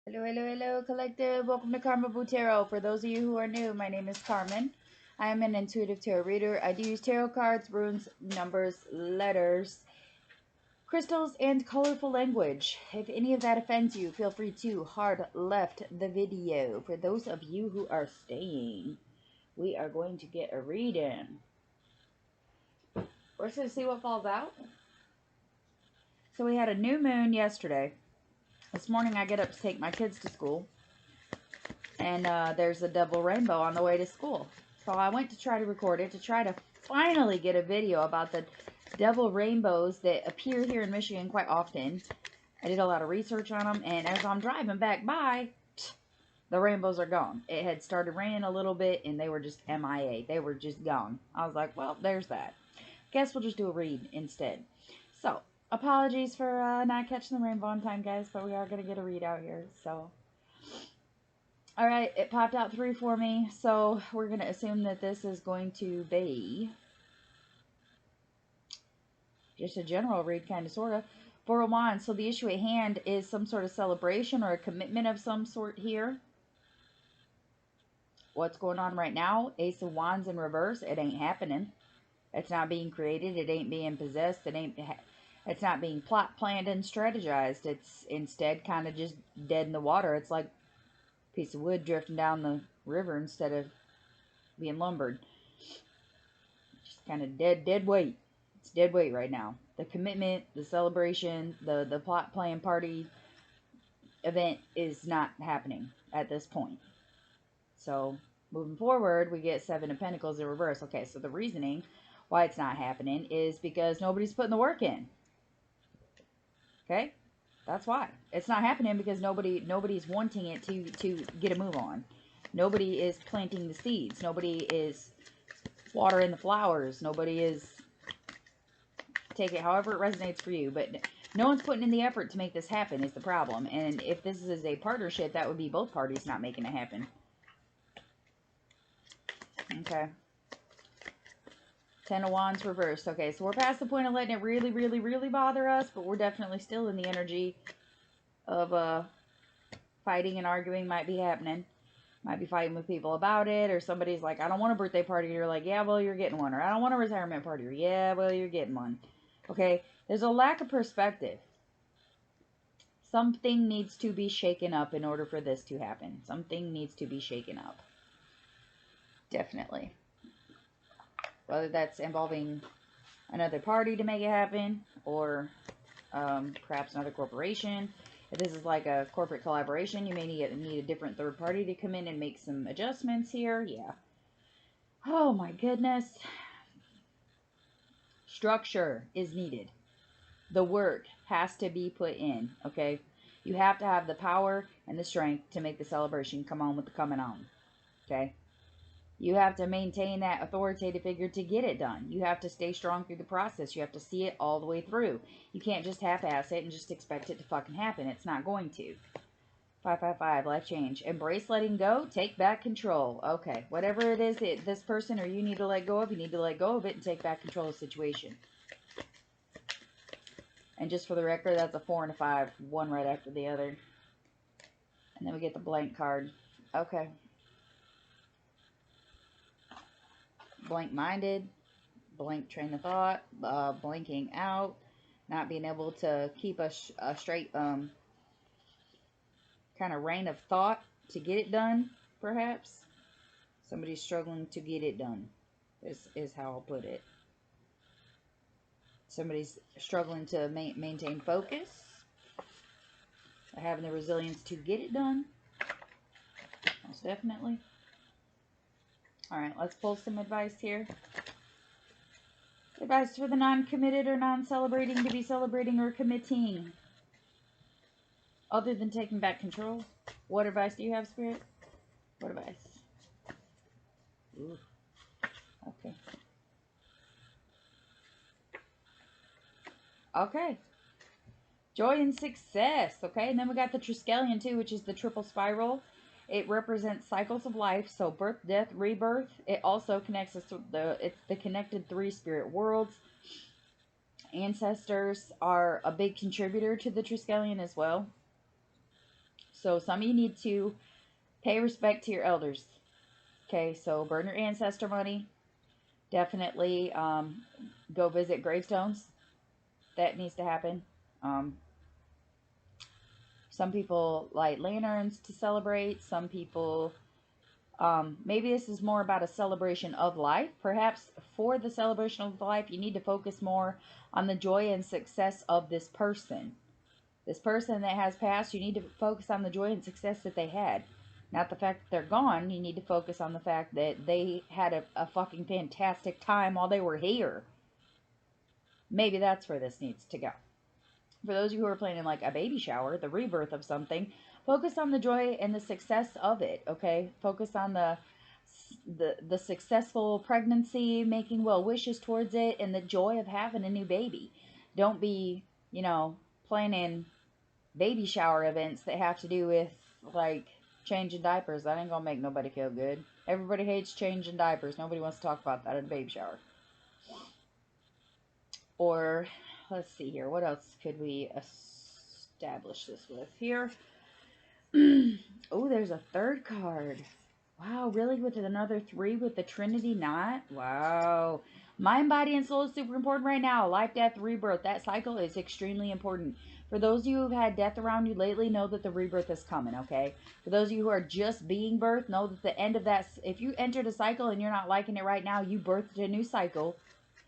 Hello, hello, hello, collective. Welcome to Carmaboo Tarot. For those of you who are new, my name is Carmen. I am an intuitive tarot reader. I do use tarot cards, runes, numbers, letters, crystals, and colorful language. If any of that offends you, feel free to hard left the video. For those of you who are staying, we are going to get a reading. We're just going to see what falls out. So we had a new moon yesterday. This morning I get up to take my kids to school. And there's a double rainbow on the way to school. So I went to try to record it to try to finally get a video about the double rainbows that appear here in Michigan quite often. I did a lot of research on them, and as I'm driving back by, the rainbows are gone. It had started raining a little bit, and they were just MIA. They were just gone. I was like, well, there's that. Guess we'll just do a read instead. So, apologies for not catching the rainbow on time, guys, but we are going to get a read out here, so... Alright, it popped out 3 for me, so we're going to assume that this is going to be just a general read, kind of, sort of. 4 of Wands, so the issue at hand is some sort of celebration or a commitment of some sort here. What's going on right now? Ace of Wands in reverse, it ain't happening. It's not being created, it ain't being possessed, it's not being plot, planned, and strategized. It's instead kind of just dead in the water. It's like piece of wood drifting down the river instead of being lumbered. Just kind of dead weight. It's dead weight right now. The commitment, the celebration, the plot, plan, party event is not happening at this point. So moving forward, we get 7 of Pentacles in reverse. Okay, so the reasoning why it's not happening is because nobody's putting the work in. Okay, that's why it's not happening, because nobody's wanting it to get a move on. Nobody is planting the seeds. Nobody is watering the flowers. Nobody is, take it however it resonates for you, but no one's putting in the effort to make this happen is the problem. And if this is a partnership, that would be both parties not making it happen. Okay. 10 of Wands reversed. Okay, so we're past the point of letting it really, really, really bother us, but we're definitely still in the energy of fighting and arguing might be happening. Might be fighting with people about it, or somebody's like, I don't want a birthday party. You're like, yeah, well, you're getting one. Or I don't want a retirement party. Or yeah, well, you're getting one. Okay, there's a lack of perspective. Something needs to be shaken up in order for this to happen. Something needs to be shaken up. Definitely. Whether that's involving another party to make it happen, or perhaps another corporation. If this is like a corporate collaboration, you may need a different third party to come in and make some adjustments here. Yeah. Oh my goodness. Structure is needed. The work has to be put in, okay? You have to have the power and the strength to make the celebration come on with the coming on, okay? You have to maintain that authoritative figure to get it done. You have to stay strong through the process. You have to see it all the way through. You can't just half-ass it and just expect it to fucking happen. It's not going to. 555, life change. Embrace letting go. Take back control. Okay, whatever it is that this person or you need to let go of, you need to let go of it and take back control of the situation. And just for the record, that's a 4 and a 5. One right after the other. And then we get the blank card. Okay. Blank-minded. Blank train of thought. Blanking out. Not being able to keep a straight kind of reign of thought to get it done, perhaps. Somebody's struggling to get it done. This is how I'll put it. Somebody's struggling to maintain focus, having the resilience to get it done. Most definitely. Alright, let's pull some advice here. Advice for the non-committed or non-celebrating to be celebrating or committing. Other than taking back control, what advice do you have, Spirit? What advice? Ooh. Okay. Okay. Joy and success. Okay, and then we got the Triskelion too, which is the triple spiral. It represents cycles of life, so birth, death, rebirth. It also connects us to it's the connected 3 spirit worlds. Ancestors are a big contributor to the Triskelion as well. So some of you need to pay respect to your elders. Okay, so burn your ancestor money. Definitely go visit gravestones. That needs to happen. Um, some people light lanterns to celebrate. Some people, maybe this is more about a celebration of life. Perhaps for the celebration of life, you need to focus more on the joy and success of this person. This person that has passed, you need to focus on the joy and success that they had. Not the fact that they're gone. You need to focus on the fact that they had a fucking fantastic time while they were here. Maybe that's where this needs to go. For those of you who are planning like a baby shower, the rebirth of something, focus on the joy and the success of it, okay? Focus on the successful pregnancy, making well wishes towards it, and the joy of having a new baby. Don't be, planning baby shower events that have to do with like changing diapers. That ain't gonna make nobody feel good. Everybody hates changing diapers. Nobody wants to talk about that at a baby shower. Or let's see here. What else could we establish this with here? Oh, there's a third card. Wow, really? With another 3 with the Trinity knot? Wow. Mind, body, and soul is super important right now. Life, death, rebirth. That cycle is extremely important. For those of you who've had death around you lately, know that the rebirth is coming, okay? For those of you who are just being birthed, know that the end of that, if you entered a cycle and you're not liking it right now, you birthed a new cycle,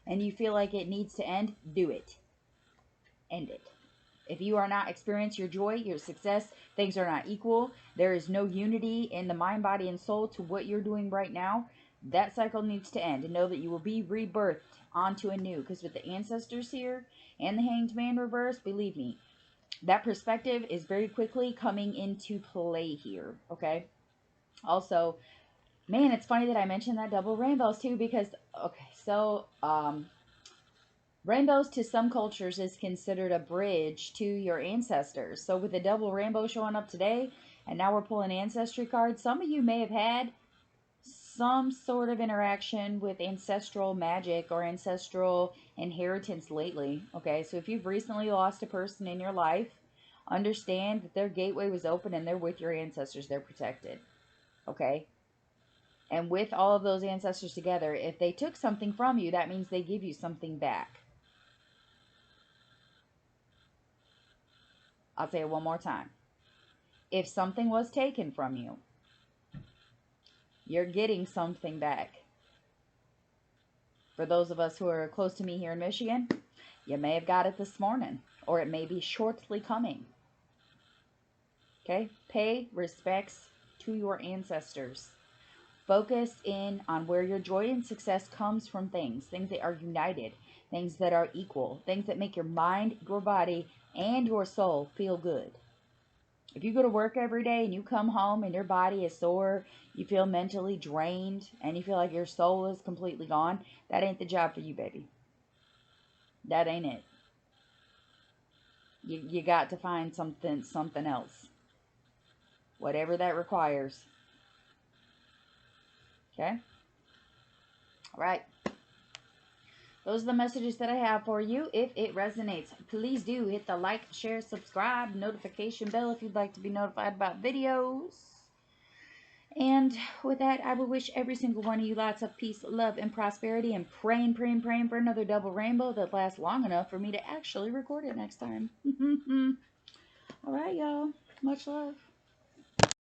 and you feel like it needs to end, do it. End it. If you are not experiencing your joy, your success, things are not equal, there is no unity in the mind, body, and soul to what you're doing right now, that cycle needs to end. And know that you will be rebirthed onto a new. Because with the ancestors here and the Hanged Man reverse, believe me, that perspective is very quickly coming into play here, okay? Also, man, it's funny that I mentioned that double rainbows too, because, okay, so, rainbows to some cultures is considered a bridge to your ancestors. So with the double rainbow showing up today, and now we're pulling ancestry cards, some of you may have had some sort of interaction with ancestral magic or ancestral inheritance lately. Okay, so if you've recently lost a person in your life, understand that their gateway was open and they're with your ancestors. They're protected. Okay? And with all of those ancestors together, if they took something from you, that means they give you something back. I'll say it one more time. If something was taken from you, you're getting something back. For those of us who are close to me here in Michigan, you may have got it this morning, or it may be shortly coming. Okay? Pay respects to your ancestors. Focus in on where your joy and success comes from things that are united, things that are equal, things that make your mind, your body, and your soul feel good. If you go to work every day and you come home and your body is sore, you feel mentally drained, and you feel like your soul is completely gone, that ain't the job for you, baby. That ain't it. You got to find something else. Whatever that requires. Okay? All right. Those are the messages that I have for you. If it resonates, please do hit the like, share, subscribe, notification bell if you'd like to be notified about videos. And with that, I will wish every single one of you lots of peace, love, and prosperity, and praying for another double rainbow that lasts long enough for me to actually record it next time. All right, y'all. Much love.